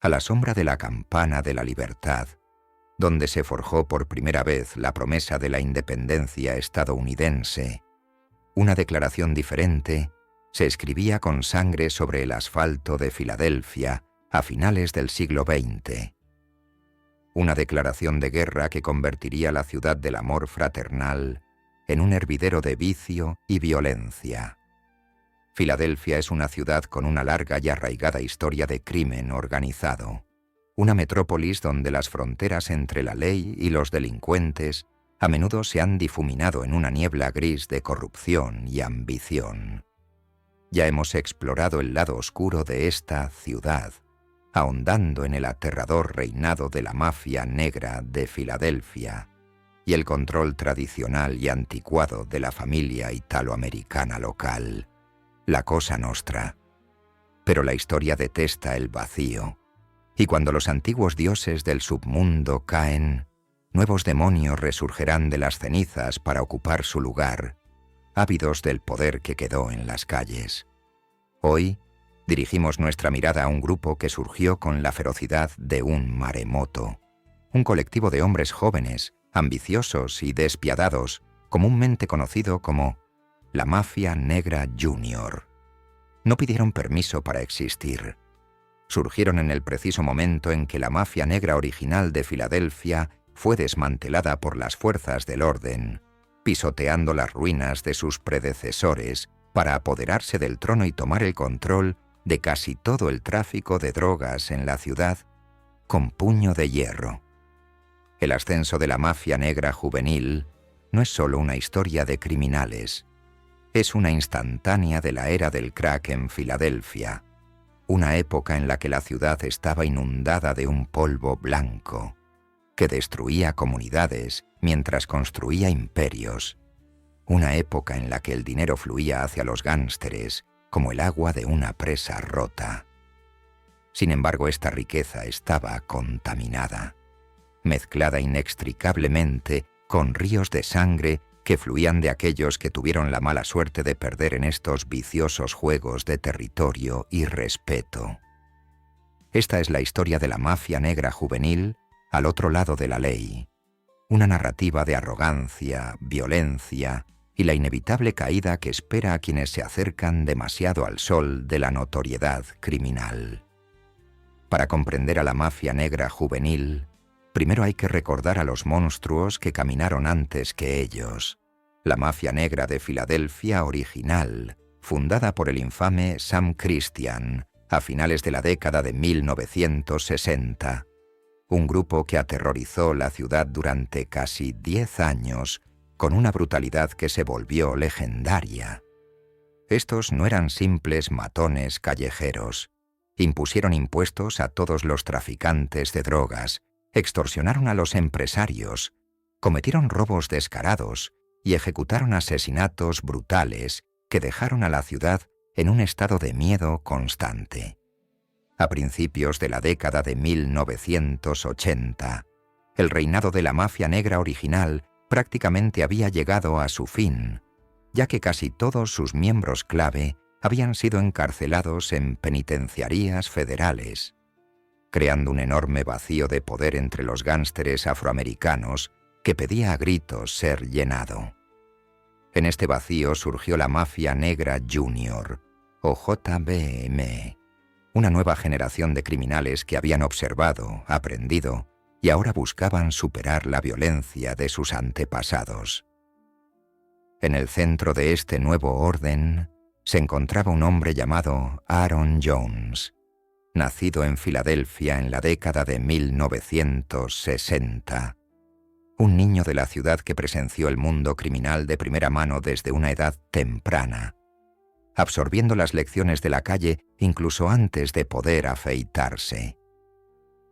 a la sombra de la campana de la libertad, donde se forjó por primera vez la promesa de la independencia estadounidense, una declaración diferente se escribía con sangre sobre el asfalto de Filadelfia a finales del siglo XX. Una declaración de guerra que convertiría la ciudad del amor fraternal en un hervidero de vicio y violencia. Filadelfia es una ciudad con una larga y arraigada historia de crimen organizado, una metrópolis donde las fronteras entre la ley y los delincuentes a menudo se han difuminado en una niebla gris de corrupción y ambición. Ya hemos explorado el lado oscuro de esta ciudad, ahondando en el aterrador reinado de la mafia negra de Filadelfia y el control tradicional y anticuado de la familia italoamericana local, la Cosa Nostra. Pero la historia detesta el vacío, y cuando los antiguos dioses del submundo caen, nuevos demonios resurgirán de las cenizas para ocupar su lugar, ávidos del poder que quedó en las calles. Hoy dirigimos nuestra mirada a un grupo que surgió con la ferocidad de un maremoto, un colectivo de hombres jóvenes, ambiciosos y despiadados, comúnmente conocido como la Mafia Negra Junior. No pidieron permiso para existir. Surgieron en el preciso momento en que la Mafia Negra original de Filadelfia fue desmantelada por las fuerzas del orden, pisoteando las ruinas de sus predecesores para apoderarse del trono y tomar el control de casi todo el tráfico de drogas en la ciudad con puño de hierro. El ascenso de la Mafia Negra juvenil no es solo una historia de criminales, es una instantánea de la era del crack en Filadelfia, una época en la que la ciudad estaba inundada de un polvo blanco que destruía comunidades mientras construía imperios, una época en la que el dinero fluía hacia los gánsteres como el agua de una presa rota. Sin embargo, esta riqueza estaba contaminada, mezclada inextricablemente con ríos de sangre que fluían de aquellos que tuvieron la mala suerte de perder en estos viciosos juegos de territorio y respeto. Esta es la historia de la Mafia Negra juvenil al otro lado de la ley, una narrativa de arrogancia, violencia y la inevitable caída que espera a quienes se acercan demasiado al sol de la notoriedad criminal. Para comprender a la Mafia Negra juvenil, primero hay que recordar a los monstruos que caminaron antes que ellos. La Mafia Negra de Filadelfia original, fundada por el infame Sam Christian a finales de la década de 1960. Un grupo que aterrorizó la ciudad durante casi 10 años con una brutalidad que se volvió legendaria. Estos no eran simples matones callejeros. Impusieron impuestos a todos los traficantes de drogas, extorsionaron a los empresarios, cometieron robos descarados y ejecutaron asesinatos brutales que dejaron a la ciudad en un estado de miedo constante. A principios de la década de 1980, el reinado de la Mafia Negra original prácticamente había llegado a su fin, ya que casi todos sus miembros clave habían sido encarcelados en penitenciarías federales, creando un enorme vacío de poder entre los gánsteres afroamericanos que pedía a gritos ser llenado. En este vacío surgió la Mafia Negra Junior, o JBM, una nueva generación de criminales que habían observado, aprendido y ahora buscaban superar la violencia de sus antepasados. En el centro de este nuevo orden se encontraba un hombre llamado Aaron Jones, nacido en Filadelfia en la década de 1960. Un niño de la ciudad que presenció el mundo criminal de primera mano desde una edad temprana, absorbiendo las lecciones de la calle incluso antes de poder afeitarse.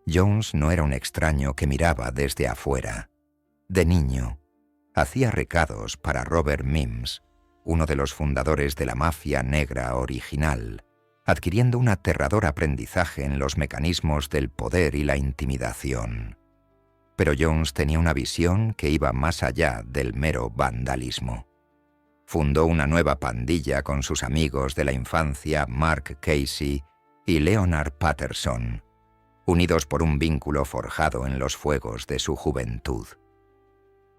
Jones no era un extraño que miraba desde afuera. De niño, hacía recados para Robert Mims, uno de los fundadores de la Mafia Negra original, adquiriendo un aterrador aprendizaje en los mecanismos del poder y la intimidación. Pero Jones tenía una visión que iba más allá del mero vandalismo. Fundó una nueva pandilla con sus amigos de la infancia Mark Casey y Leonard Patterson, unidos por un vínculo forjado en los fuegos de su juventud.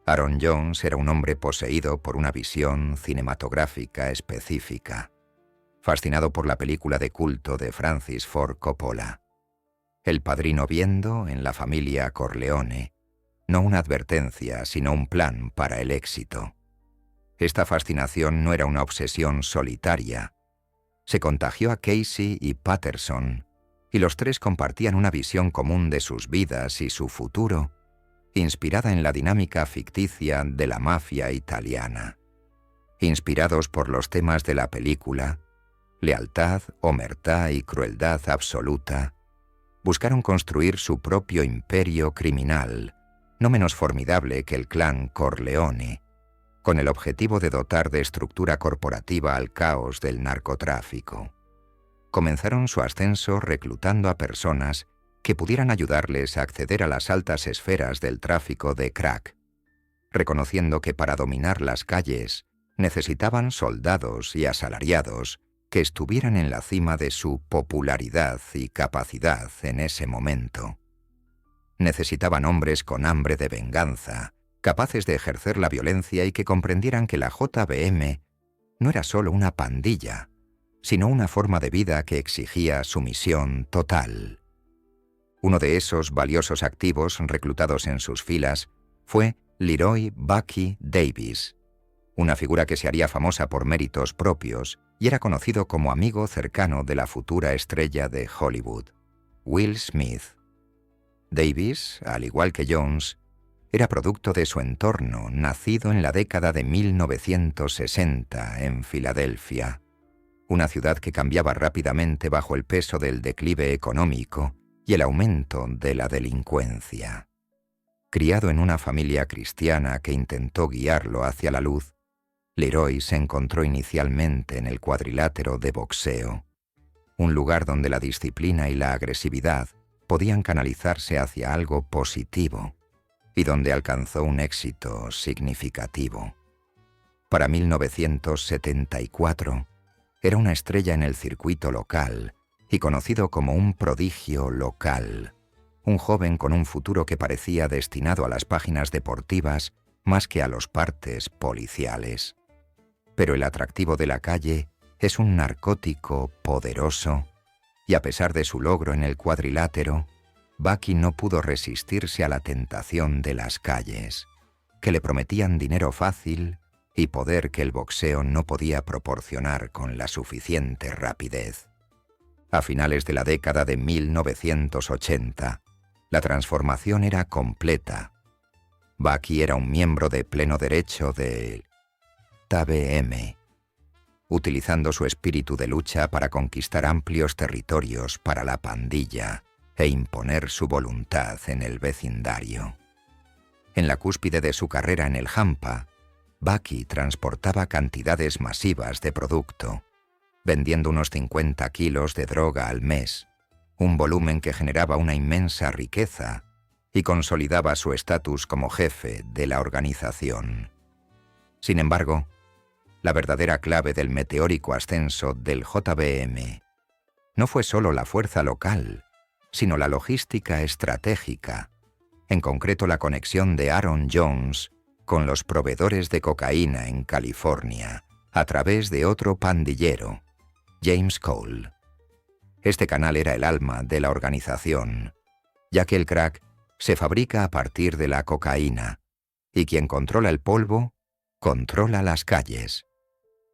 Aaron Jones era un hombre poseído por una visión cinematográfica específica, fascinado por la película de culto de Francis Ford Coppola. El Padrino, viendo en la familia Corleone no una advertencia, sino un plan para el éxito. Esta fascinación no era una obsesión solitaria. Se contagió a Casey y Patterson, y los tres compartían una visión común de sus vidas y su futuro, inspirada en la dinámica ficticia de la mafia italiana. Inspirados por los temas de la película, lealtad, omertá y crueldad absoluta, buscaron construir su propio imperio criminal, no menos formidable que el clan Corleone, con el objetivo de dotar de estructura corporativa al caos del narcotráfico. Comenzaron su ascenso reclutando a personas que pudieran ayudarles a acceder a las altas esferas del tráfico de crack, reconociendo que para dominar las calles necesitaban soldados y asalariados que estuvieran en la cima de su popularidad y capacidad en ese momento. Necesitaban hombres con hambre de venganza, capaces de ejercer la violencia y que comprendieran que la JBM no era solo una pandilla, sino una forma de vida que exigía sumisión total. Uno de esos valiosos activos reclutados en sus filas fue Leroy Bucky Davis, una figura que se haría famosa por méritos propios y era conocido como amigo cercano de la futura estrella de Hollywood, Will Smith. Davis, al igual que Jones, era producto de su entorno, nacido en la década de 1960 en Filadelfia, una ciudad que cambiaba rápidamente bajo el peso del declive económico y el aumento de la delincuencia. Criado en una familia cristiana que intentó guiarlo hacia la luz, Leroy se encontró inicialmente en el cuadrilátero de boxeo, un lugar donde la disciplina y la agresividad podían canalizarse hacia algo positivo y donde alcanzó un éxito significativo. Para 1974, era una estrella en el circuito local y conocido como un prodigio local, un joven con un futuro que parecía destinado a las páginas deportivas más que a los partes policiales. Pero el atractivo de la calle es un narcótico poderoso, y a pesar de su logro en el cuadrilátero, Bucky no pudo resistirse a la tentación de las calles, que le prometían dinero fácil y poder que el boxeo no podía proporcionar con la suficiente rapidez. A finales de la década de 1980, la transformación era completa. Bucky era un miembro de pleno derecho de JBM, utilizando su espíritu de lucha para conquistar amplios territorios para la pandilla e imponer su voluntad en el vecindario. En la cúspide de su carrera en el hampa, Bucky transportaba cantidades masivas de producto, vendiendo unos 50 kilos de droga al mes, un volumen que generaba una inmensa riqueza y consolidaba su estatus como jefe de la organización. Sin embargo, la verdadera clave del meteórico ascenso del JBM no fue solo la fuerza local, sino la logística estratégica, en concreto la conexión de Aaron Jones con los proveedores de cocaína en California, a través de otro pandillero, James Cole. Este canal era el alma de la organización, ya que el crack se fabrica a partir de la cocaína, y quien controla el polvo, controla las calles.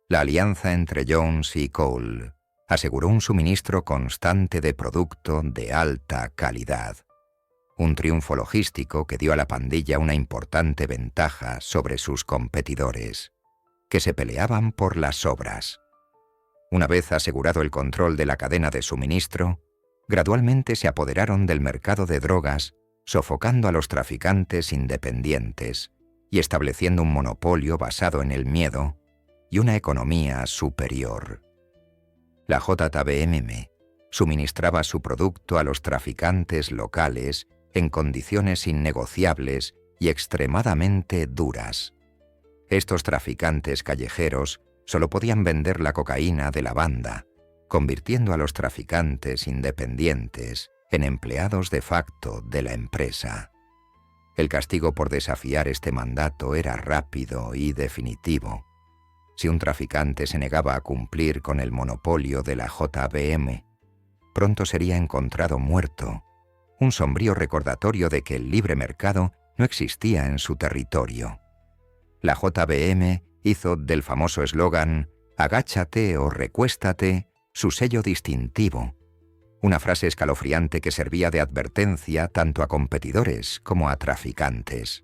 La alianza entre Jones y Cole aseguró un suministro constante de producto de alta calidad. Un triunfo logístico que dio a la pandilla una importante ventaja sobre sus competidores, que se peleaban por las sobras. Una vez asegurado el control de la cadena de suministro, gradualmente se apoderaron del mercado de drogas, sofocando a los traficantes independientes y estableciendo un monopolio basado en el miedo y una economía superior. La JBM suministraba su producto a los traficantes locales en condiciones innegociables y extremadamente duras. Estos traficantes callejeros solo podían vender la cocaína de la banda, convirtiendo a los traficantes independientes en empleados de facto de la empresa. El castigo por desafiar este mandato era rápido y definitivo. Si un traficante se negaba a cumplir con el monopolio de la JBM, pronto sería encontrado muerto, un sombrío recordatorio de que el libre mercado no existía en su territorio. La JBM hizo del famoso eslogan «Agáchate o recuéstate» su sello distintivo, una frase escalofriante que servía de advertencia tanto a competidores como a traficantes.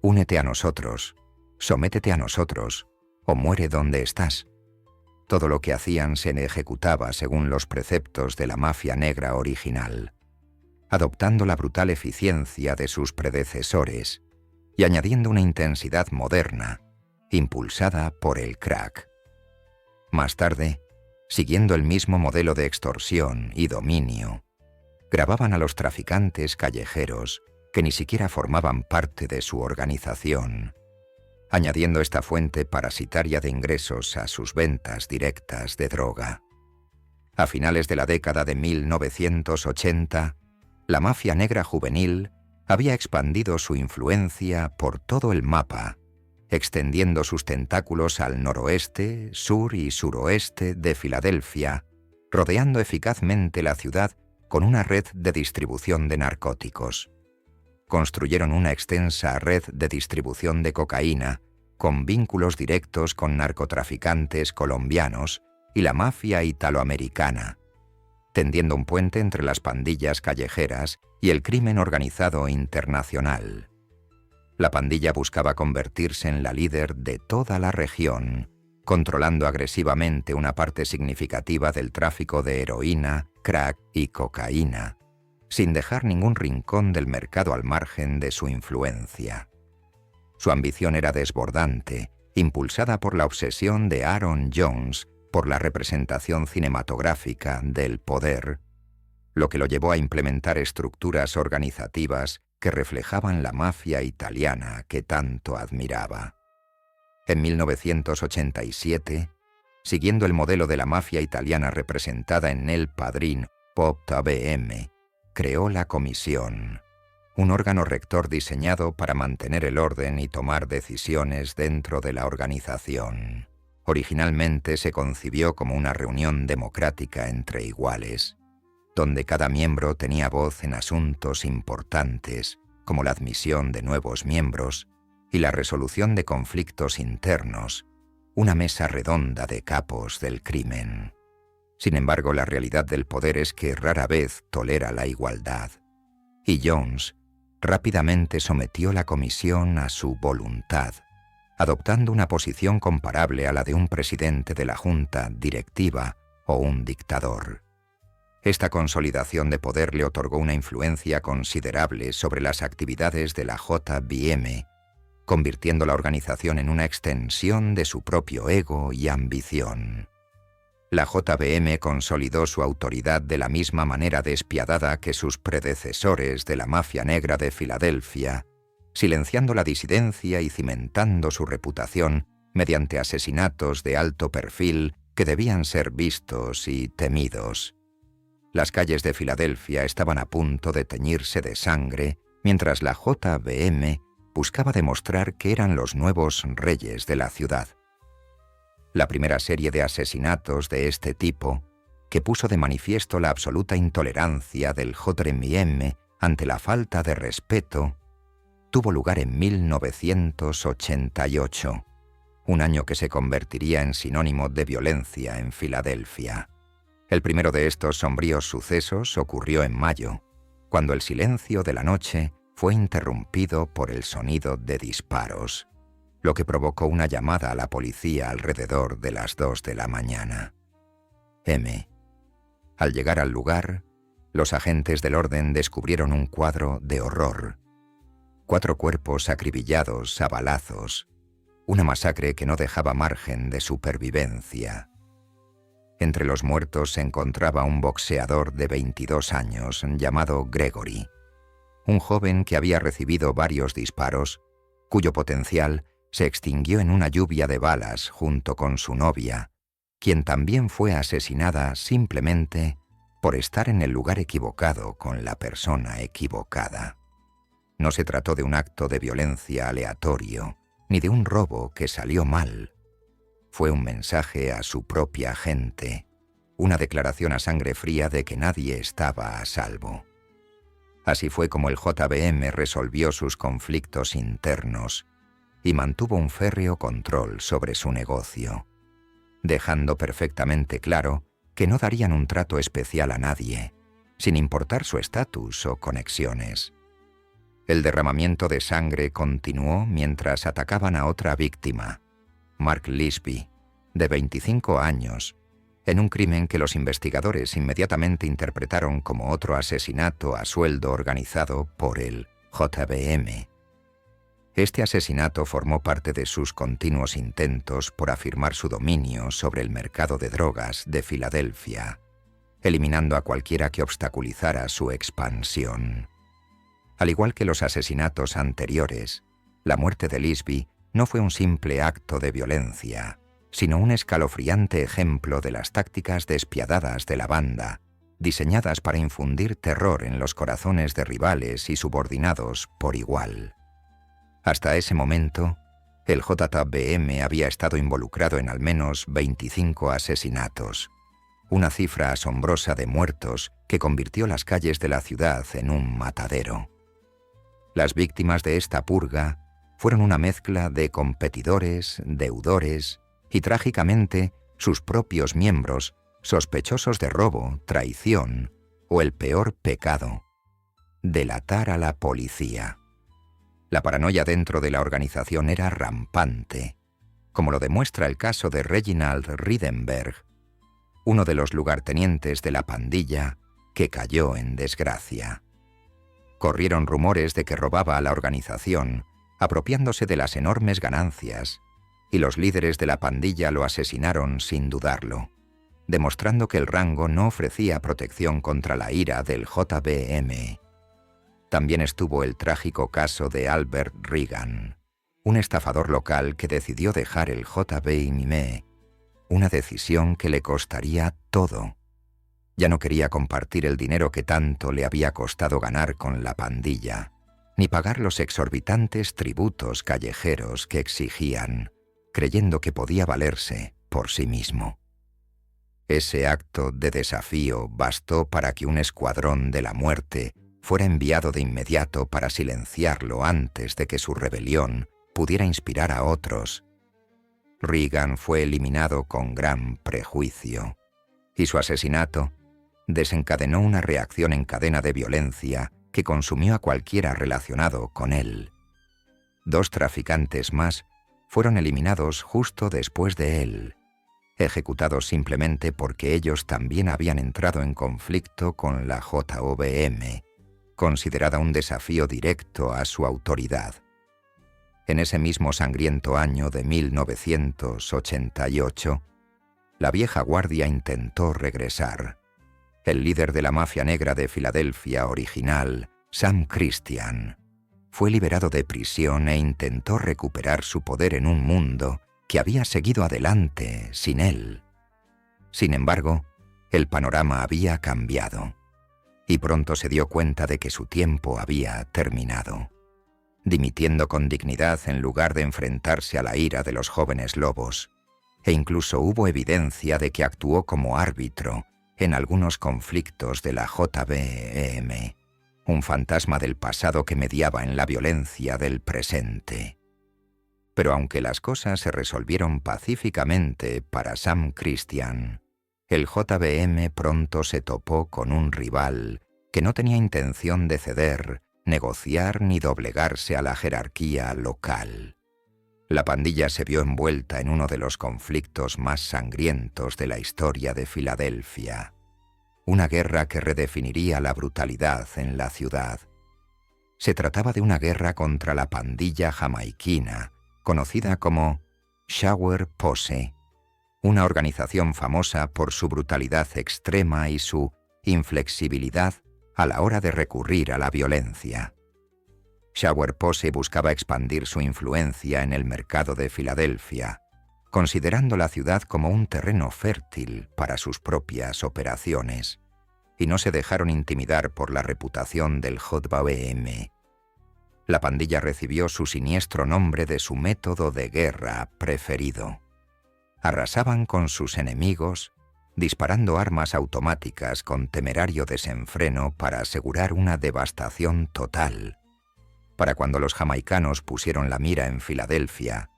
«Únete a nosotros, sométete a nosotros, o muere donde estás». Todo lo que hacían se ejecutaba según los preceptos de la mafia negra original, adoptando la brutal eficiencia de sus predecesores y añadiendo una intensidad moderna, impulsada por el crack. Más tarde, siguiendo el mismo modelo de extorsión y dominio, grababan a los traficantes callejeros que ni siquiera formaban parte de su organización, añadiendo esta fuente parasitaria de ingresos a sus ventas directas de droga. A finales de la década de 1980, la mafia negra juvenil había expandido su influencia por todo el mapa, extendiendo sus tentáculos al noroeste, sur y suroeste de Filadelfia, rodeando eficazmente la ciudad con una red de distribución de narcóticos. Construyeron una extensa red de distribución de cocaína, con vínculos directos con narcotraficantes colombianos y la mafia italoamericana, tendiendo un puente entre las pandillas callejeras y el crimen organizado internacional. La pandilla buscaba convertirse en la líder de toda la región, controlando agresivamente una parte significativa del tráfico de heroína, crack y cocaína, sin dejar ningún rincón del mercado al margen de su influencia. Su ambición era desbordante, impulsada por la obsesión de Aaron Jones por la representación cinematográfica del poder, lo que lo llevó a implementar estructuras organizativas que reflejaban la mafia italiana que tanto admiraba. En 1987, siguiendo el modelo de la mafia italiana representada en El Padrino JBM, creó la Comisión, un órgano rector diseñado para mantener el orden y tomar decisiones dentro de la organización. Originalmente se concibió como una reunión democrática entre iguales, donde cada miembro tenía voz en asuntos importantes, como la admisión de nuevos miembros y la resolución de conflictos internos, una mesa redonda de capos del crimen. Sin embargo, la realidad del poder es que rara vez tolera la igualdad, y Jones rápidamente sometió la comisión a su voluntad, adoptando una posición comparable a la de un presidente de la junta directiva o un dictador. Esta consolidación de poder le otorgó una influencia considerable sobre las actividades de la JBM, convirtiendo la organización en una extensión de su propio ego y ambición. La JBM consolidó su autoridad de la misma manera despiadada que sus predecesores de la mafia negra de Filadelfia, silenciando la disidencia y cimentando su reputación mediante asesinatos de alto perfil que debían ser vistos y temidos. Las calles de Filadelfia estaban a punto de teñirse de sangre, mientras la JBM buscaba demostrar que eran los nuevos reyes de la ciudad. La primera serie de asesinatos de este tipo, que puso de manifiesto la absoluta intolerancia del JBM ante la falta de respeto, tuvo lugar en 1988, un año que se convertiría en sinónimo de violencia en Filadelfia. El primero de estos sombríos sucesos ocurrió en mayo, cuando el silencio de la noche fue interrumpido por el sonido de disparos, lo que provocó una llamada a la policía alrededor de las 2 de la mañana. Al llegar al lugar, los agentes del orden descubrieron un cuadro de horror. 4 cuerpos acribillados a balazos, una masacre que no dejaba margen de supervivencia. Entre los muertos se encontraba un boxeador de 22 años llamado Gregory, un joven que había recibido varios disparos, cuyo potencial se extinguió en una lluvia de balas junto con su novia, quien también fue asesinada simplemente por estar en el lugar equivocado con la persona equivocada. No se trató de un acto de violencia aleatorio, ni de un robo que salió mal. Fue un mensaje a su propia gente, una declaración a sangre fría de que nadie estaba a salvo. Así fue como el JBM resolvió sus conflictos internos y mantuvo un férreo control sobre su negocio, dejando perfectamente claro que no darían un trato especial a nadie, sin importar su estatus o conexiones. El derramamiento de sangre continuó mientras atacaban a otra víctima, Mark Lisby, de 25 años, en un crimen que los investigadores inmediatamente interpretaron como otro asesinato a sueldo organizado por el JBM. Este asesinato formó parte de sus continuos intentos por afirmar su dominio sobre el mercado de drogas de Filadelfia, eliminando a cualquiera que obstaculizara su expansión. Al igual que los asesinatos anteriores, la muerte de Lisby no fue un simple acto de violencia, sino un escalofriante ejemplo de las tácticas despiadadas de la banda, diseñadas para infundir terror en los corazones de rivales y subordinados por igual. Hasta ese momento, el JBM había estado involucrado en al menos 25 asesinatos, una cifra asombrosa de muertos que convirtió las calles de la ciudad en un matadero. Las víctimas de esta purga fueron una mezcla de competidores, deudores y, trágicamente, sus propios miembros, sospechosos de robo, traición o el peor pecado, delatar a la policía. La paranoia dentro de la organización era rampante, como lo demuestra el caso de Reginald Riedenberg, uno de los lugartenientes de la pandilla que cayó en desgracia. Corrieron rumores de que robaba a la organización, apropiándose de las enormes ganancias, y los líderes de la pandilla lo asesinaron sin dudarlo, demostrando que el rango no ofrecía protección contra la ira del JBM. También estuvo el trágico caso de Albert Regan, un estafador local que decidió dejar el JBM, una decisión que le costaría todo. Ya no quería compartir el dinero que tanto le había costado ganar con la pandilla, ni pagar los exorbitantes tributos callejeros que exigían, creyendo que podía valerse por sí mismo. Ese acto de desafío bastó para que un escuadrón de la muerte fuera enviado de inmediato para silenciarlo antes de que su rebelión pudiera inspirar a otros. Regan fue eliminado con gran prejuicio, y su asesinato desencadenó una reacción en cadena de violencia que consumió a cualquiera relacionado con él. 2 traficantes más fueron eliminados justo después de él, ejecutados simplemente porque ellos también habían entrado en conflicto con la JBM, considerada un desafío directo a su autoridad. En ese mismo sangriento año de 1988, la vieja guardia intentó regresar. El líder de la mafia negra de Filadelfia original, Sam Christian, fue liberado de prisión e intentó recuperar su poder en un mundo que había seguido adelante sin él. Sin embargo, el panorama había cambiado, y pronto se dio cuenta de que su tiempo había terminado. Dimitiendo con dignidad en lugar de enfrentarse a la ira de los jóvenes lobos, e incluso hubo evidencia de que actuó como árbitro en algunos conflictos de la JBM, un fantasma del pasado que mediaba en la violencia del presente. Pero aunque las cosas se resolvieron pacíficamente para Sam Christian, el JBM pronto se topó con un rival que no tenía intención de ceder, negociar ni doblegarse a la jerarquía local. La pandilla se vio envuelta en uno de los conflictos más sangrientos de la historia de Filadelfia, una guerra que redefiniría la brutalidad en la ciudad. Se trataba de una guerra contra la pandilla jamaiquina, conocida como Shower Posse, una organización famosa por su brutalidad extrema y su inflexibilidad a la hora de recurrir a la violencia. Shower Posse buscaba expandir su influencia en el mercado de Filadelfia, considerando la ciudad como un terreno fértil para sus propias operaciones. y no se dejaron intimidar por la reputación del JBM. La pandilla recibió su siniestro nombre de su método de guerra preferido. Arrasaban con sus enemigos, disparando armas automáticas con temerario desenfreno para asegurar una devastación total. Para cuando los jamaicanos pusieron la mira en Filadelfia,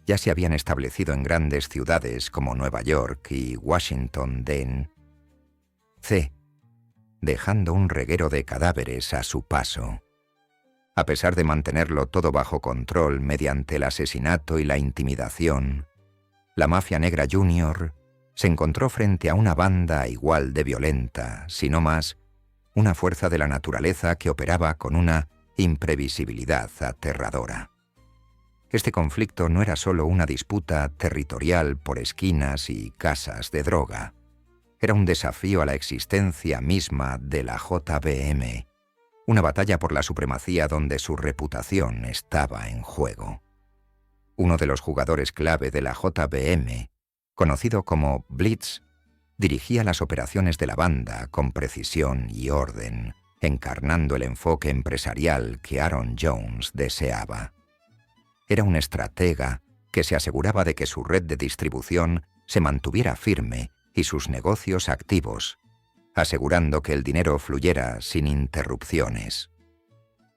ya se habían establecido en grandes ciudades como Nueva York y Washington D.C., dejando un reguero de cadáveres a su paso. A pesar de mantenerlo todo bajo control mediante el asesinato y la intimidación, la Mafia Negra Junior se encontró frente a una banda igual de violenta, si no más, una fuerza de la naturaleza que operaba con una imprevisibilidad aterradora. Este conflicto no era solo una disputa territorial por esquinas y casas de droga. Era un desafío a la existencia misma de la JBM, una batalla por la supremacía donde su reputación estaba en juego. Uno de los jugadores clave de la JBM, conocido como Blitz, dirigía las operaciones de la banda con precisión y orden, encarnando el enfoque empresarial que Aaron Jones deseaba. Era un estratega que se aseguraba de que su red de distribución se mantuviera firme y sus negocios activos, asegurando que el dinero fluyera sin interrupciones.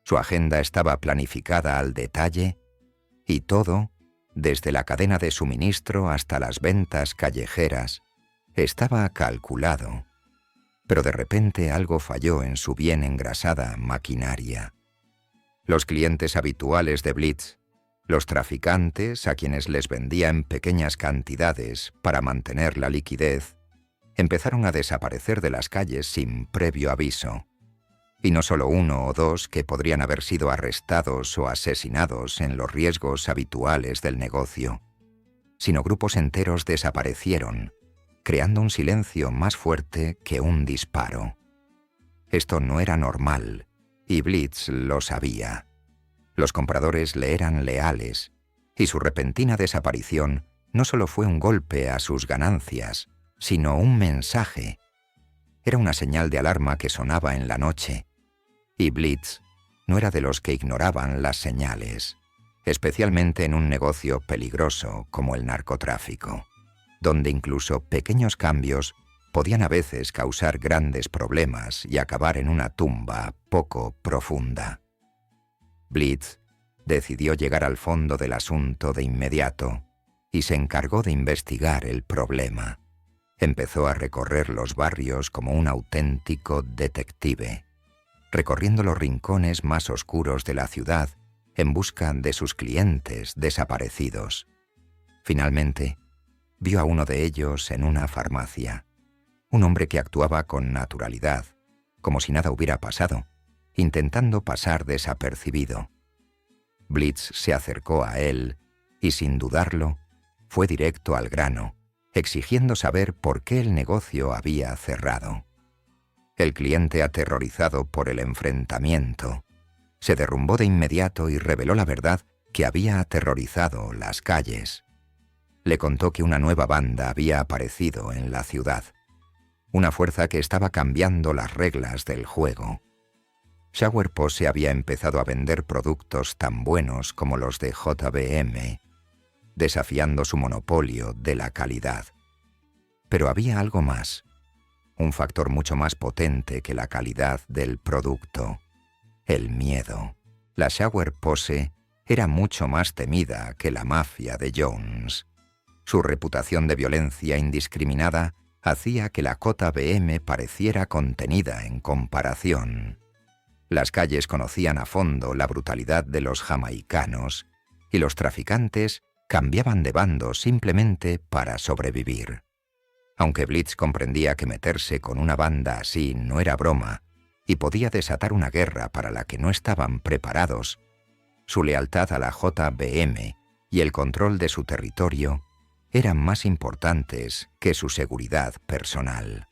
Su agenda estaba planificada al detalle y todo, desde la cadena de suministro hasta las ventas callejeras, estaba calculado. Pero de repente algo falló en su bien engrasada maquinaria. Los clientes habituales de Blitz, los traficantes a quienes les vendía en pequeñas cantidades para mantener la liquidez, empezaron a desaparecer de las calles sin previo aviso. Y no solo uno o dos que podrían haber sido arrestados o asesinados en los riesgos habituales del negocio, sino grupos enteros desaparecieron, creando un silencio más fuerte que un disparo. Esto no era normal, y Blitz lo sabía. Los compradores le eran leales, y su repentina desaparición no solo fue un golpe a sus ganancias, sino un mensaje. Era una señal de alarma que sonaba en la noche, y Blitz no era de los que ignoraban las señales, especialmente en un negocio peligroso como el narcotráfico, donde incluso pequeños cambios podían a veces causar grandes problemas y acabar en una tumba poco profunda. Blitz decidió llegar al fondo del asunto de inmediato y se encargó de investigar el problema. Empezó a recorrer los barrios como un auténtico detective, recorriendo los rincones más oscuros de la ciudad en busca de sus clientes desaparecidos. Finalmente, vio a uno de ellos en una farmacia, un hombre que actuaba con naturalidad, como si nada hubiera pasado, intentando pasar desapercibido. Blitz se acercó a él y, sin dudarlo, fue directo al grano, exigiendo saber por qué el negocio había cerrado. El cliente, aterrorizado por el enfrentamiento, se derrumbó de inmediato y reveló la verdad que había aterrorizado las calles. Le contó que una nueva banda había aparecido en la ciudad, una fuerza que estaba cambiando las reglas del juego. Shower Pose había empezado a vender productos tan buenos como los de JBM, desafiando su monopolio de la calidad. Pero había algo más, un factor mucho más potente que la calidad del producto: el miedo. La Shower Pose era mucho más temida que la mafia de Jones. Su reputación de violencia indiscriminada hacía que la JBM pareciera contenida en comparación. Las calles conocían a fondo la brutalidad de los jamaicanos y los traficantes cambiaban de bando simplemente para sobrevivir. Aunque Blitz comprendía que meterse con una banda así no era broma y podía desatar una guerra para la que no estaban preparados, su lealtad a la JBM y el control de su territorio eran más importantes que su seguridad personal.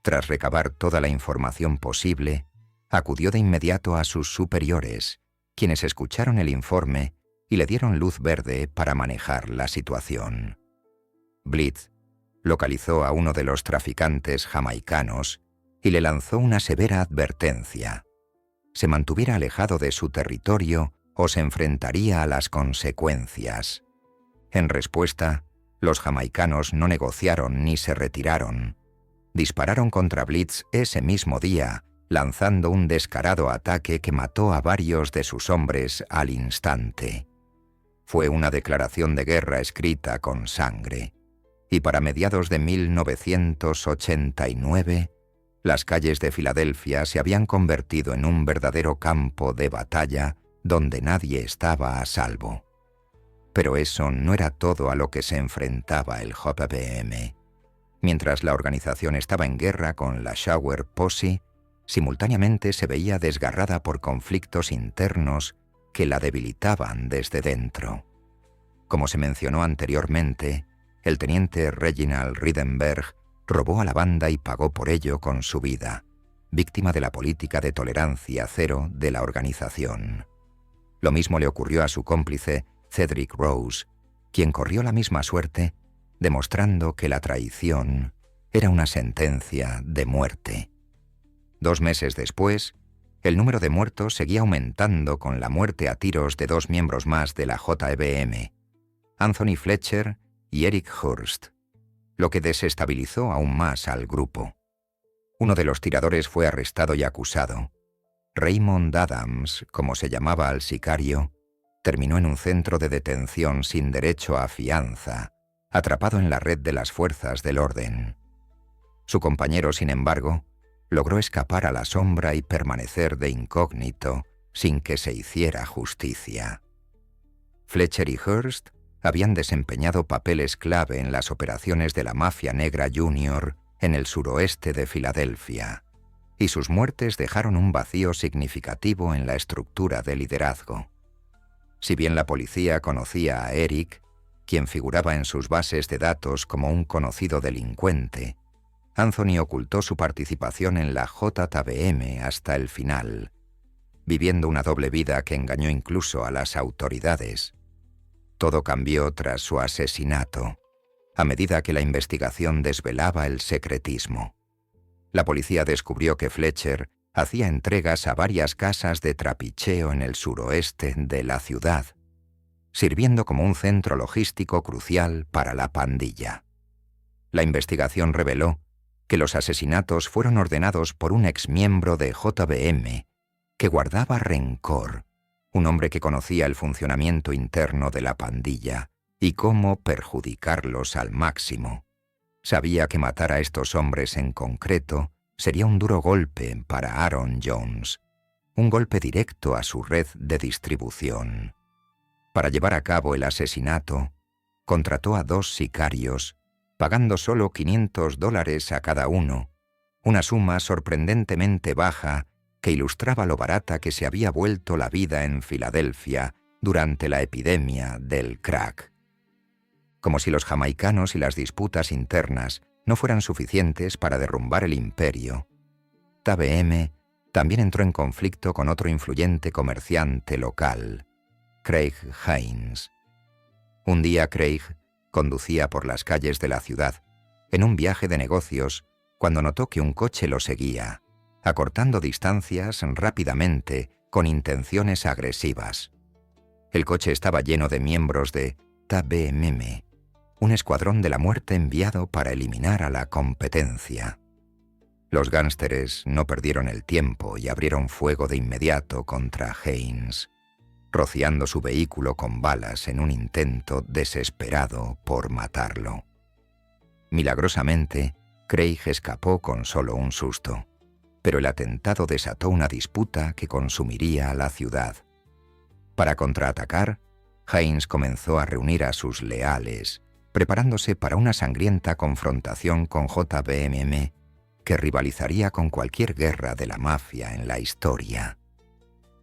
Tras recabar toda la información posible, acudió de inmediato a sus superiores, quienes escucharon el informe y le dieron luz verde para manejar la situación. Blitz localizó a uno de los traficantes jamaicanos y le lanzó una severa advertencia. Se mantuviera alejado de su territorio o se enfrentaría a las consecuencias. En respuesta, los jamaicanos no negociaron ni se retiraron. Dispararon contra Blitz ese mismo día, lanzando un descarado ataque que mató a varios de sus hombres al instante. Fue una declaración de guerra escrita con sangre, y para mediados de 1989, las calles de Filadelfia se habían convertido en un verdadero campo de batalla donde nadie estaba a salvo. Pero eso no era todo a lo que se enfrentaba el JBM. Mientras la organización estaba en guerra con la Shower Posse, simultáneamente se veía desgarrada por conflictos internos que la debilitaban desde dentro. Como se mencionó anteriormente, el teniente Reginald Riedenberg robó a la banda y pagó por ello con su vida, víctima de la política de tolerancia cero de la organización. Lo mismo le ocurrió a su cómplice Cedric Rose, quien corrió la misma suerte, demostrando que la traición era una sentencia de muerte. 2 meses después, el número de muertos seguía aumentando con la muerte a tiros de 2 miembros más de la JBM, Anthony Fletcher y Eric Hurst, lo que desestabilizó aún más al grupo. Uno de los tiradores fue arrestado y acusado. Raymond Adams, como se llamaba al sicario, terminó en un centro de detención sin derecho a fianza, atrapado en la red de las fuerzas del orden. Su compañero, sin embargo, logró escapar a la sombra y permanecer de incógnito sin que se hiciera justicia. Fletcher y Hurst habían desempeñado papeles clave en las operaciones de la Mafia Negra Junior en el suroeste de Filadelfia, y sus muertes dejaron un vacío significativo en la estructura de liderazgo. Si bien la policía conocía a Eric, quien figuraba en sus bases de datos como un conocido delincuente, Anthony ocultó su participación en la JBM hasta el final, viviendo una doble vida que engañó incluso a las autoridades. Todo cambió tras su asesinato, a medida que la investigación desvelaba el secretismo. La policía descubrió que Fletcher hacía entregas a varias casas de trapicheo en el suroeste de la ciudad, sirviendo como un centro logístico crucial para la pandilla. La investigación reveló que los asesinatos fueron ordenados por un exmiembro de JBM que guardaba rencor, un hombre que conocía el funcionamiento interno de la pandilla y cómo perjudicarlos al máximo. Sabía que matar a estos hombres en concreto sería un duro golpe para Aaron Jones, un golpe directo a su red de distribución. Para llevar a cabo el asesinato, contrató a 2 sicarios, pagando solo $500 a cada uno, una suma sorprendentemente baja que ilustraba lo barata que se había vuelto la vida en Filadelfia durante la epidemia del crack. Como si los jamaicanos y las disputas internas no fueran suficientes para derrumbar el imperio, JBM también entró en conflicto con otro influyente comerciante local, Craig Haynes. Un día Craig conducía por las calles de la ciudad, en un viaje de negocios, cuando notó que un coche lo seguía, acortando distancias rápidamente con intenciones agresivas. El coche estaba lleno de miembros de JBM, un escuadrón de la muerte enviado para eliminar a la competencia. Los gánsteres no perdieron el tiempo y abrieron fuego de inmediato contra Haynes, rociando su vehículo con balas en un intento desesperado por matarlo. Milagrosamente, Craig escapó con solo un susto, pero el atentado desató una disputa que consumiría a la ciudad. Para contraatacar, Haynes comenzó a reunir a sus leales, preparándose para una sangrienta confrontación con JBM que rivalizaría con cualquier guerra de la mafia en la historia.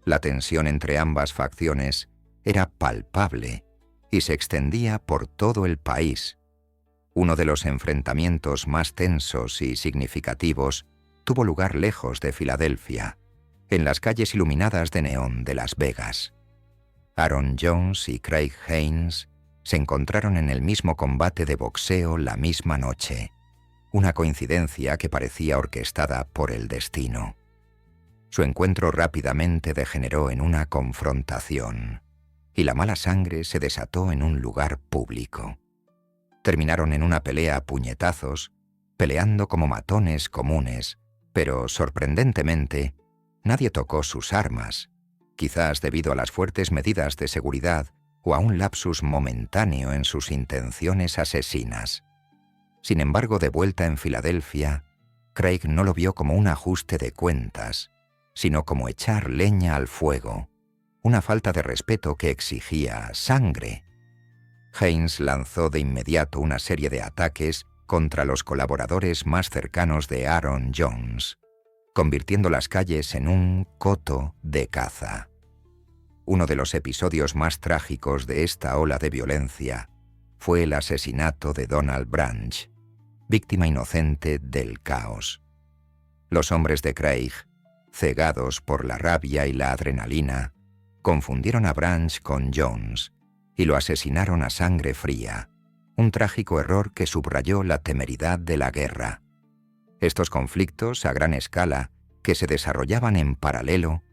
La tensión entre ambas facciones era palpable y se extendía por todo el país. Uno de los enfrentamientos más tensos y significativos tuvo lugar lejos de Filadelfia, en las calles iluminadas de neón de Las Vegas. Aaron Jones y Craig Haynes se encontraron en el mismo combate de boxeo la misma noche. una coincidencia que parecía orquestada por el destino. Su encuentro rápidamente degeneró en una confrontación, y la mala sangre se desató en un lugar público. Terminaron en una pelea a puñetazos, peleando como matones comunes, pero, sorprendentemente, nadie tocó sus armas, quizás debido a las fuertes medidas de seguridad o a un lapsus momentáneo en sus intenciones asesinas. Sin embargo, de vuelta en Filadelfia, Craig no lo vio como un ajuste de cuentas, sino como echar leña al fuego, una falta de respeto que exigía sangre. Haynes lanzó de inmediato una serie de ataques contra los colaboradores más cercanos de Aaron Jones, convirtiendo las calles en un coto de caza. Uno de los episodios más trágicos de esta ola de violencia fue el asesinato de Donald Branch, víctima inocente del caos. Los hombres de Craig, cegados por la rabia y la adrenalina, confundieron a Branch con Jones y lo asesinaron a sangre fría, un trágico error que subrayó la temeridad de la guerra. Estos conflictos a gran escala, que se desarrollaban en paralelo,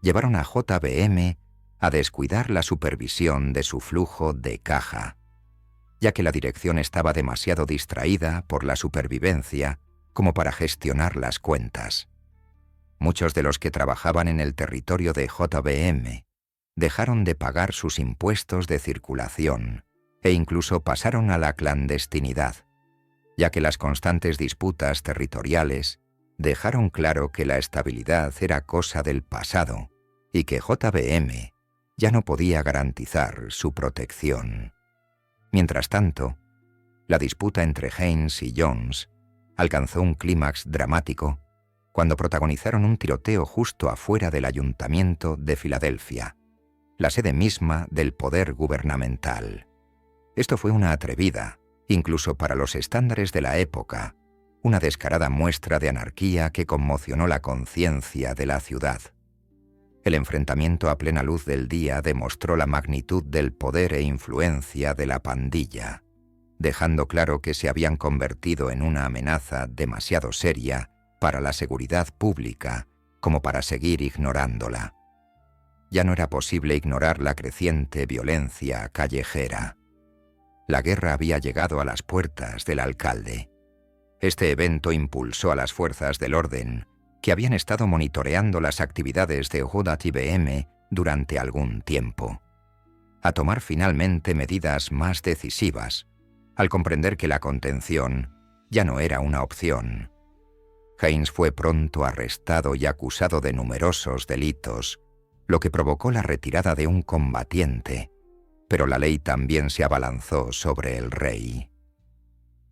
llevaron a JBM a descuidar la supervisión de su flujo de caja, ya que la dirección estaba demasiado distraída por la supervivencia como para gestionar las cuentas. Muchos de los que trabajaban en el territorio de JBM dejaron de pagar sus impuestos de circulación e incluso pasaron a la clandestinidad, ya que las constantes disputas territoriales dejaron claro que la estabilidad era cosa del pasado y que JBM ya no podía garantizar su protección. Mientras tanto, la disputa entre Haynes y Jones alcanzó un clímax dramático cuando protagonizaron un tiroteo justo afuera del Ayuntamiento de Filadelfia, la sede misma del poder gubernamental. Esto fue una atrevida, incluso para los estándares de la época, una descarada muestra de anarquía que conmocionó la conciencia de la ciudad. El enfrentamiento a plena luz del día demostró la magnitud del poder e influencia de la pandilla, dejando claro que se habían convertido en una amenaza demasiado seria para la seguridad pública como para seguir ignorándola. Ya no era posible ignorar la creciente violencia callejera. La guerra había llegado a las puertas del alcalde. Este evento impulsó a las fuerzas del orden, que habían estado monitoreando las actividades de JBM durante algún tiempo, a tomar finalmente medidas más decisivas, al comprender que la contención ya no era una opción. Haynes fue pronto arrestado y acusado de numerosos delitos, lo que provocó la retirada de un combatiente, pero la ley también se abalanzó sobre el rey.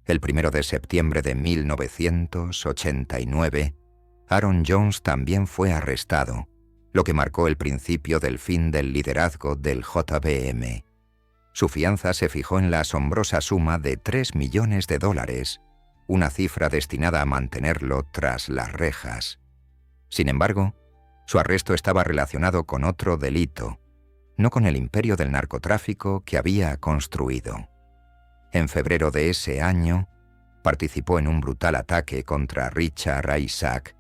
El 1 de septiembre de 1989, Aaron Jones también fue arrestado, lo que marcó el principio del fin del liderazgo del JBM. Su fianza se fijó en la asombrosa suma de $3 millones, una cifra destinada a mantenerlo tras las rejas. Sin embargo, su arresto estaba relacionado con otro delito, no con el imperio del narcotráfico que había construido. En febrero de ese año, participó en un brutal ataque contra Richard Isaac,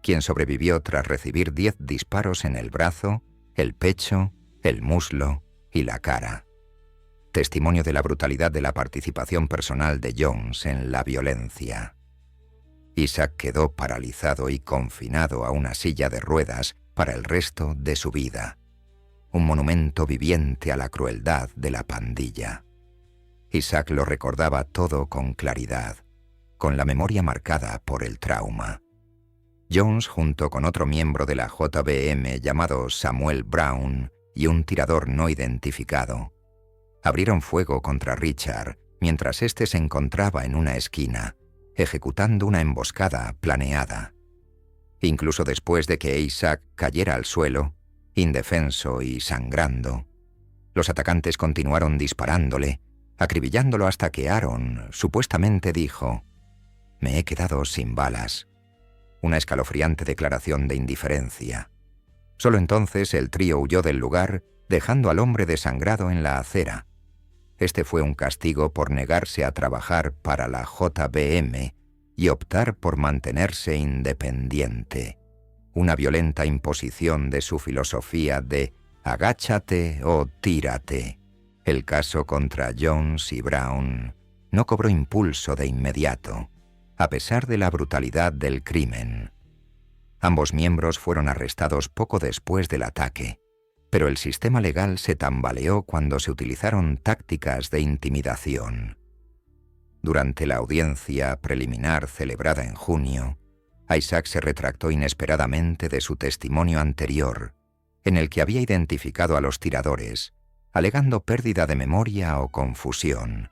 quien sobrevivió tras recibir 10 disparos en el brazo, el pecho, el muslo y la cara. Testimonio de la brutalidad de la participación personal de Jones en la violencia. Isaac quedó paralizado y confinado a una silla de ruedas para el resto de su vida, un monumento viviente a la crueldad de la pandilla. Isaac lo recordaba todo con claridad, con la memoria marcada por el trauma. Jones, junto con otro miembro de la JBM llamado Samuel Brown y un tirador no identificado, abrieron fuego contra Richard mientras éste se encontraba en una esquina, ejecutando una emboscada planeada. Incluso después de que Isaac cayera al suelo, indefenso y sangrando, los atacantes continuaron disparándole, acribillándolo hasta que Aaron supuestamente dijo: «Me he quedado sin balas». Una escalofriante declaración de indiferencia. Solo entonces el trío huyó del lugar, dejando al hombre desangrado en la acera. Este fue un castigo por negarse a trabajar para la JBM y optar por mantenerse independiente, una violenta imposición de su filosofía de agáchate o tírate. El caso contra Jones y Brown no cobró impulso de inmediato, a pesar de la brutalidad del crimen. Ambos miembros fueron arrestados poco después del ataque, pero el sistema legal se tambaleó cuando se utilizaron tácticas de intimidación. Durante la audiencia preliminar celebrada en junio, Isaac se retractó inesperadamente de su testimonio anterior, en el que había identificado a los tiradores, alegando pérdida de memoria o confusión.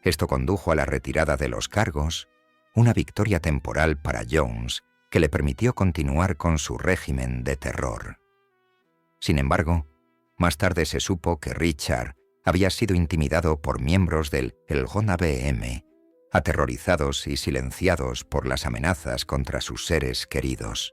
Esto condujo a la retirada de los cargos, una victoria temporal para Jones que le permitió continuar con su régimen de terror. Sin embargo, más tarde se supo que Richard había sido intimidado por miembros del Elgona BM, aterrorizados y silenciados por las amenazas contra sus seres queridos.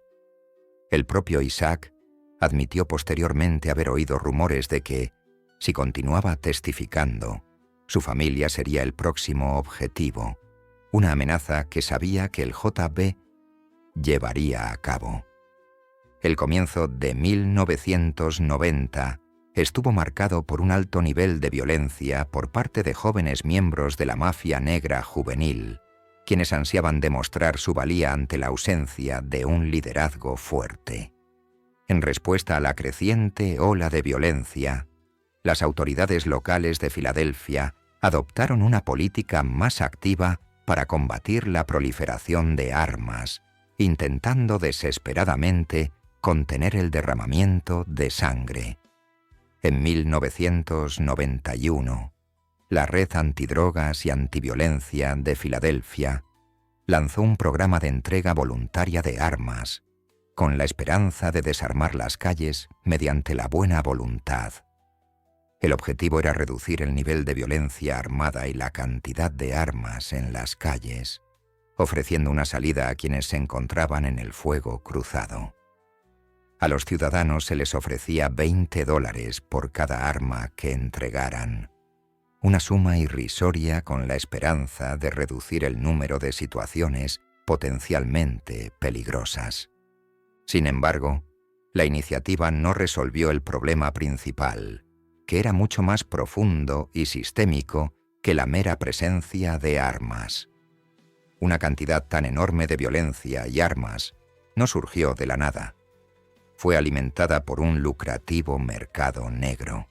El propio Isaac admitió posteriormente haber oído rumores de que, si continuaba testificando, su familia sería el próximo objetivo, una amenaza que sabía que el JB llevaría a cabo. El comienzo de 1990 estuvo marcado por un alto nivel de violencia por parte de jóvenes miembros de la mafia negra juvenil, quienes ansiaban demostrar su valía ante la ausencia de un liderazgo fuerte. En respuesta a la creciente ola de violencia, las autoridades locales de Filadelfia adoptaron una política más activa para combatir la proliferación de armas, intentando desesperadamente contener el derramamiento de sangre. En 1991, la Red Antidrogas y Antiviolencia de Filadelfia lanzó un programa de entrega voluntaria de armas, con la esperanza de desarmar las calles mediante la buena voluntad. El objetivo era reducir el nivel de violencia armada y la cantidad de armas en las calles, ofreciendo una salida a quienes se encontraban en el fuego cruzado. A los ciudadanos se les ofrecía $20 por cada arma que entregaran, una suma irrisoria con la esperanza de reducir el número de situaciones potencialmente peligrosas. Sin embargo, la iniciativa no resolvió el problema principal, que era mucho más profundo y sistémico que la mera presencia de armas. Una cantidad tan enorme de violencia y armas no surgió de la nada. Fue alimentada por un lucrativo mercado negro.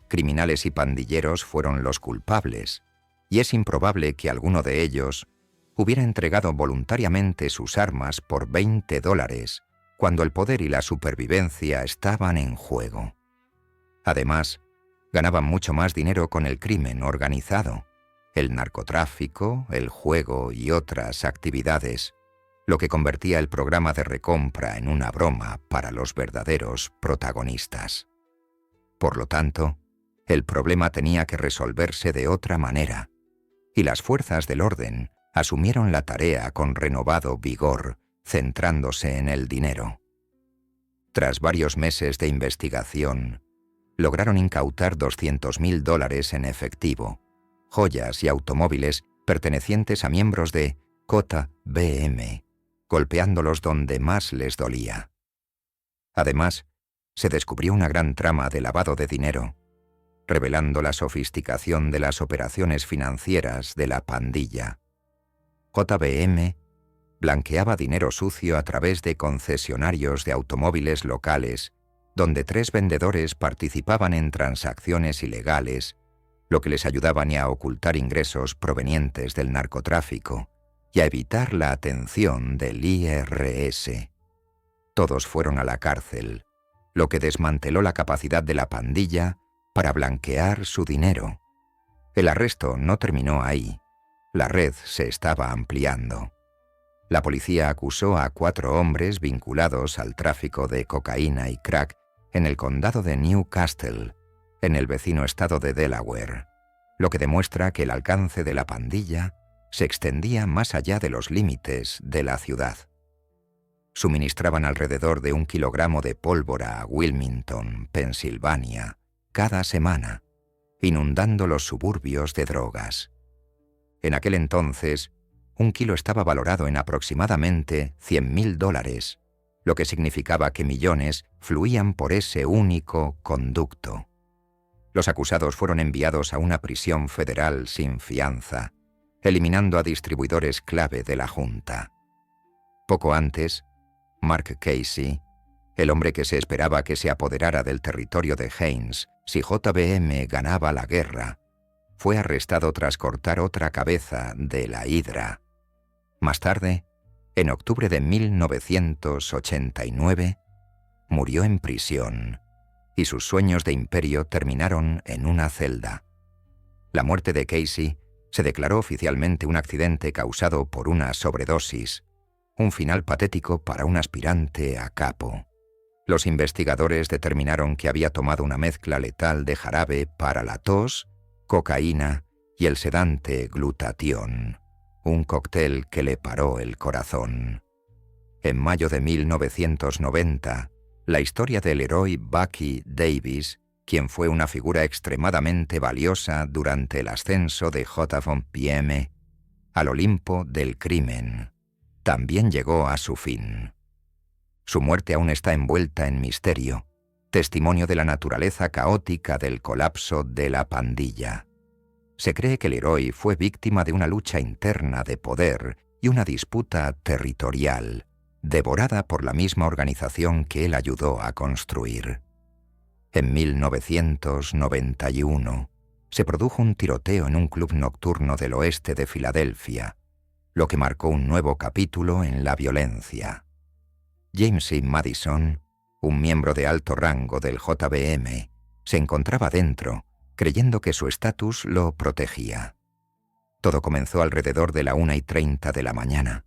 Criminales y pandilleros fueron los culpables, y es improbable que alguno de ellos hubiera entregado voluntariamente sus armas por $20 cuando el poder y la supervivencia estaban en juego. Además, ganaban mucho más dinero con el crimen organizado, el narcotráfico, el juego y otras actividades, lo que convertía el programa de recompra en una broma para los verdaderos protagonistas. Por lo tanto, el problema tenía que resolverse de otra manera, y las fuerzas del orden asumieron la tarea con renovado vigor, centrándose en el dinero. Tras varios meses de investigación, lograron incautar $200,000 en efectivo, joyas y automóviles pertenecientes a miembros de JBM, golpeándolos donde más les dolía. Además, se descubrió una gran trama de lavado de dinero, revelando la sofisticación de las operaciones financieras de la pandilla. JBM blanqueaba dinero sucio a través de concesionarios de automóviles locales, donde 3 vendedores participaban en transacciones ilegales, lo que les ayudaba ni a ocultar ingresos provenientes del narcotráfico y a evitar la atención del IRS. Todos fueron a la cárcel, lo que desmanteló la capacidad de la pandilla para blanquear su dinero. El arresto no terminó ahí. La red se estaba ampliando. La policía acusó a 4 hombres vinculados al tráfico de cocaína y crack en el condado de Newcastle, en el vecino estado de Delaware, lo que demuestra que el alcance de la pandilla se extendía más allá de los límites de la ciudad. Suministraban alrededor de 1 kilogramo de pólvora a Wilmington, Pensilvania, cada semana, inundando los suburbios de drogas. En aquel entonces, Un kilo estaba valorado en aproximadamente $100.000, lo que significaba que millones fluían por ese único conducto. Los acusados fueron enviados a una prisión federal sin fianza, eliminando a distribuidores clave de la Junta. Poco antes, Mark Casey, el hombre que se esperaba que se apoderara del territorio de Haynes si JBM ganaba la guerra, fue arrestado tras cortar otra cabeza de la Hidra. Más tarde, en octubre de 1989, murió en prisión y sus sueños de imperio terminaron en una celda. La muerte de Casey se declaró oficialmente un accidente causado por una sobredosis, un final patético para un aspirante a capo. Los investigadores determinaron que había tomado una mezcla letal de jarabe para la tos, cocaína y el sedante glutatión, un cóctel que le paró el corazón. En mayo de 1990, la historia del héroe Bucky Davis, quien fue una figura extremadamente valiosa durante el ascenso de JBM al Olimpo del crimen, también llegó a su fin. Su muerte aún está envuelta en misterio, testimonio de la naturaleza caótica del colapso de la pandilla. Se cree que el héroe fue víctima de una lucha interna de poder y una disputa territorial, devorada por la misma organización que él ayudó a construir. En 1991, se produjo un tiroteo en un club nocturno del oeste de Filadelfia, lo que marcó un nuevo capítulo en la violencia. James E. Madison, un miembro de alto rango del JBM, se encontraba dentro, creyendo que su estatus lo protegía. Todo comenzó alrededor de la 1:30 de la mañana,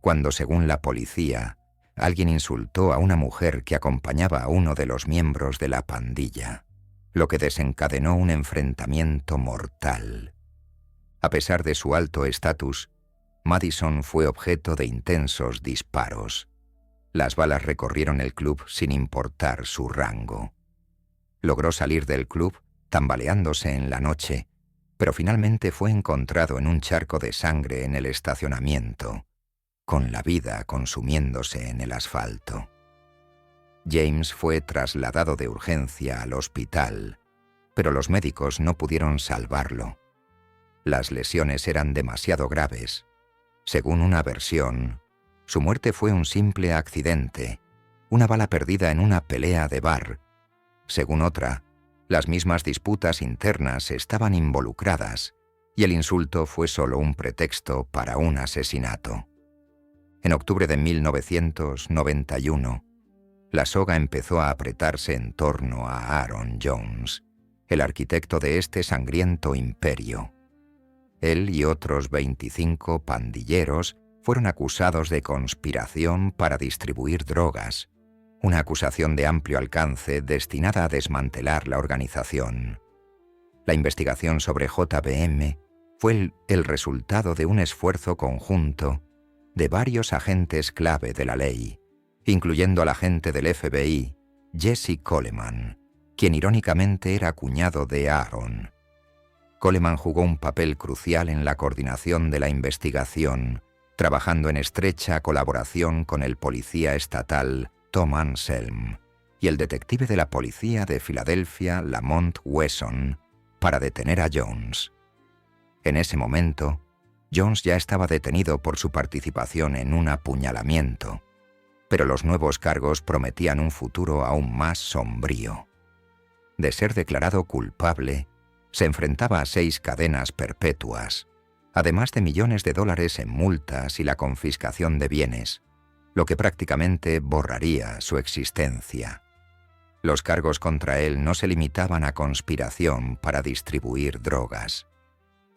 cuando, según la policía, alguien insultó a una mujer que acompañaba a uno de los miembros de la pandilla, lo que desencadenó un enfrentamiento mortal. A pesar de su alto estatus, Madison fue objeto de intensos disparos. Las balas recorrieron el club sin importar su rango. Logró salir del club tambaleándose en la noche, pero finalmente fue encontrado en un charco de sangre en el estacionamiento, con la vida consumiéndose en el asfalto. James fue trasladado de urgencia al hospital, pero los médicos no pudieron salvarlo. Las lesiones eran demasiado graves. Según una versión, su muerte fue un simple accidente, una bala perdida en una pelea de bar. Según otra, las mismas disputas internas estaban involucradas y el insulto fue solo un pretexto para un asesinato. En octubre de 1991, la soga empezó a apretarse en torno a Aaron Jones, el arquitecto de este sangriento imperio. Él y otros 25 pandilleros fueron acusados de conspiración para distribuir drogas, una acusación de amplio alcance destinada a desmantelar la organización. La investigación sobre JBM fue el resultado de un esfuerzo conjunto de varios agentes clave de la ley, incluyendo al agente del FBI, Jesse Coleman, quien irónicamente era cuñado de Aaron. Coleman jugó un papel crucial en la coordinación de la investigación, trabajando en estrecha colaboración con el policía estatal Tom Anselm y el detective de la policía de Filadelfia Lamont Wesson para detener a Jones. En ese momento, Jones ya estaba detenido por su participación en un apuñalamiento, pero los nuevos cargos prometían un futuro aún más sombrío. De ser declarado culpable, se enfrentaba a 6 cadenas perpetuas, además de millones de dólares en multas y la confiscación de bienes, lo que prácticamente borraría su existencia. Los cargos contra él no se limitaban a conspiración para distribuir drogas.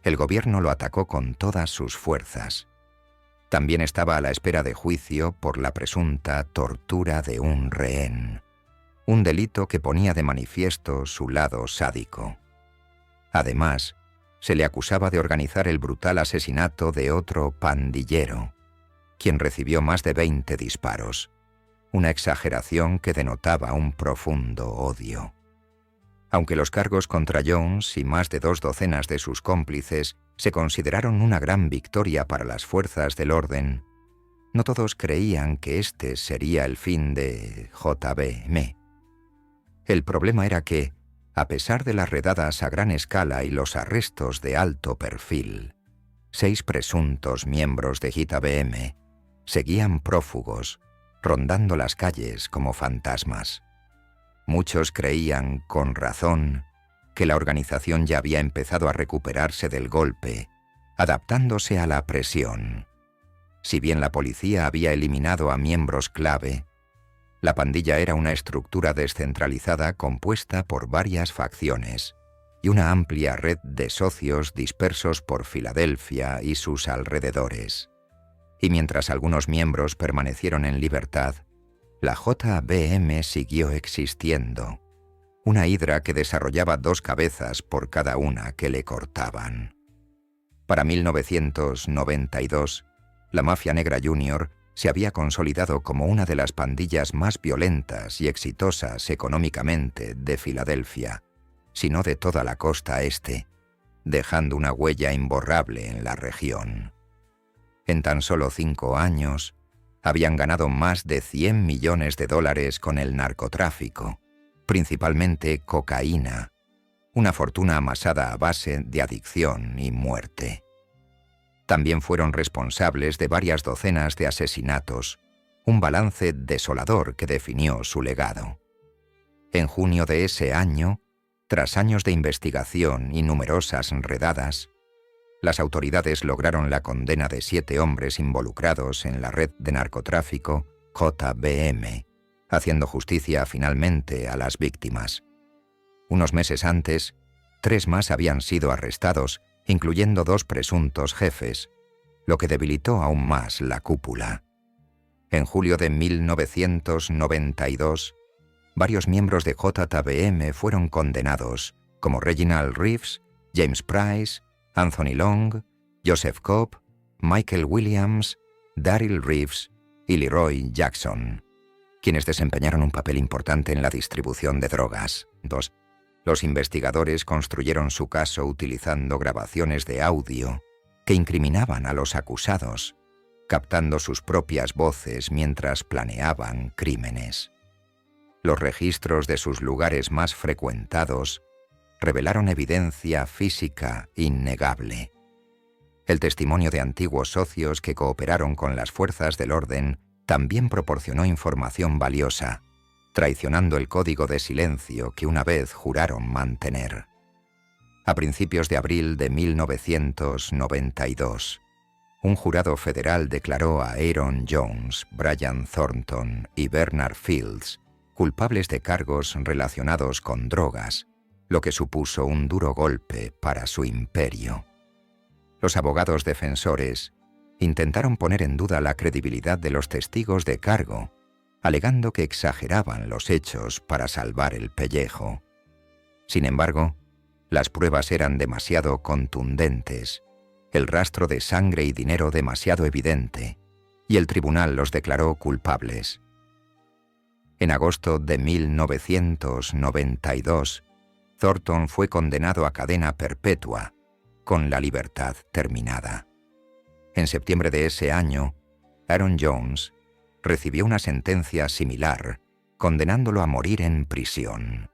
El gobierno lo atacó con todas sus fuerzas. También estaba a la espera de juicio por la presunta tortura de un rehén, un delito que ponía de manifiesto su lado sádico. Además, se le acusaba de organizar el brutal asesinato de otro pandillero, quien recibió más de 20 disparos, una exageración que denotaba un profundo odio. Aunque los cargos contra Jones y más de 2 docenas de sus cómplices se consideraron una gran victoria para las fuerzas del orden, no todos creían que este sería el fin de JBM. El problema era que, a pesar de las redadas a gran escala y los arrestos de alto perfil, 6 presuntos miembros de JBM seguían prófugos, rondando las calles como fantasmas. Muchos creían, con razón, que la organización ya había empezado a recuperarse del golpe, adaptándose a la presión. Si bien la policía había eliminado a miembros clave, la pandilla era una estructura descentralizada compuesta por varias facciones y una amplia red de socios dispersos por Filadelfia y sus alrededores. Y mientras algunos miembros permanecieron en libertad, la JBM siguió existiendo, una hidra que desarrollaba 2 cabezas por cada una que le cortaban. Para 1992, la Mafia Negra Junior se había consolidado como una de las pandillas más violentas y exitosas económicamente de Filadelfia, si no de toda la costa este, dejando una huella imborrable en la región. En tan solo 5 años, habían ganado más de $100 millones con el narcotráfico, principalmente cocaína, una fortuna amasada a base de adicción y muerte. También fueron responsables de varias docenas de asesinatos, un balance desolador que definió su legado. En junio de ese año, tras años de investigación y numerosas redadas, las autoridades lograron la condena de 7 hombres involucrados en la red de narcotráfico JBM, haciendo justicia finalmente a las víctimas. Unos meses antes, 3 más habían sido arrestados, incluyendo 2 presuntos jefes, lo que debilitó aún más la cúpula. En julio de 1992, varios miembros de JBM fueron condenados, como Reginald Reeves, James Price, Anthony Long, Joseph Cobb, Michael Williams, Daryl Reeves y Leroy Jackson, quienes desempeñaron un papel importante en la distribución de drogas. 2. Los investigadores construyeron su caso utilizando grabaciones de audio que incriminaban a los acusados, captando sus propias voces mientras planeaban crímenes. Los registros de sus lugares más frecuentados revelaron evidencia física innegable. El testimonio de antiguos socios que cooperaron con las fuerzas del orden también proporcionó información valiosa, traicionando el código de silencio que una vez juraron mantener. A principios de abril de 1992, un jurado federal declaró a Aaron Jones, Brian Thornton y Bernard Fields culpables de cargos relacionados con drogas, lo que supuso un duro golpe para su imperio. Los abogados defensores intentaron poner en duda la credibilidad de los testigos de cargo, alegando que exageraban los hechos para salvar el pellejo. Sin embargo, las pruebas eran demasiado contundentes, el rastro de sangre y dinero demasiado evidente, y el tribunal los declaró culpables. En agosto de 1992, Thornton fue condenado a cadena perpetua, con la libertad terminada. En septiembre de ese año, Aaron Jones recibió una sentencia similar, condenándolo a morir en prisión.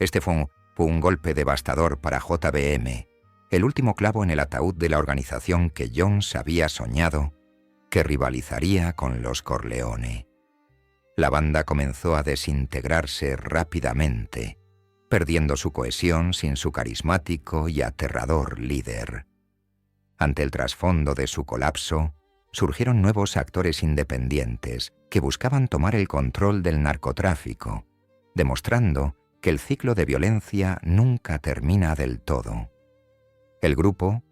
Este fue un golpe devastador para JBM, el último clavo en el ataúd de la organización que Jones había soñado, que rivalizaría con los Corleone. La banda comenzó a desintegrarse rápidamente, perdiendo su cohesión sin su carismático y aterrador líder. Ante el trasfondo de su colapso, surgieron nuevos actores independientes que buscaban tomar el control del narcotráfico, demostrando que el ciclo de violencia nunca termina del todo. El grupo,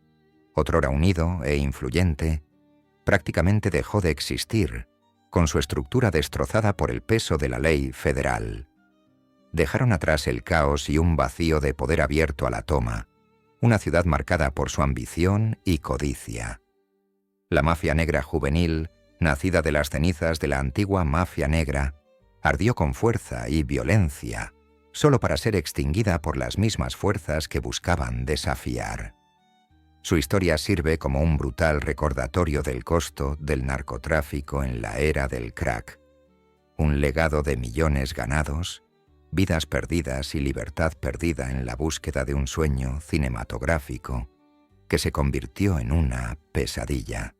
otrora unido e influyente, prácticamente dejó de existir, con su estructura destrozada por el peso de la ley federal. Dejaron atrás el caos y un vacío de poder abierto a la toma, una ciudad marcada por su ambición y codicia. La mafia negra juvenil, nacida de las cenizas de la antigua mafia negra, ardió con fuerza y violencia, solo para ser extinguida por las mismas fuerzas que buscaban desafiar. Su historia sirve como un brutal recordatorio del costo del narcotráfico en la era del crack, un legado de millones ganados, vidas perdidas y libertad perdida en la búsqueda de un sueño cinematográfico que se convirtió en una pesadilla.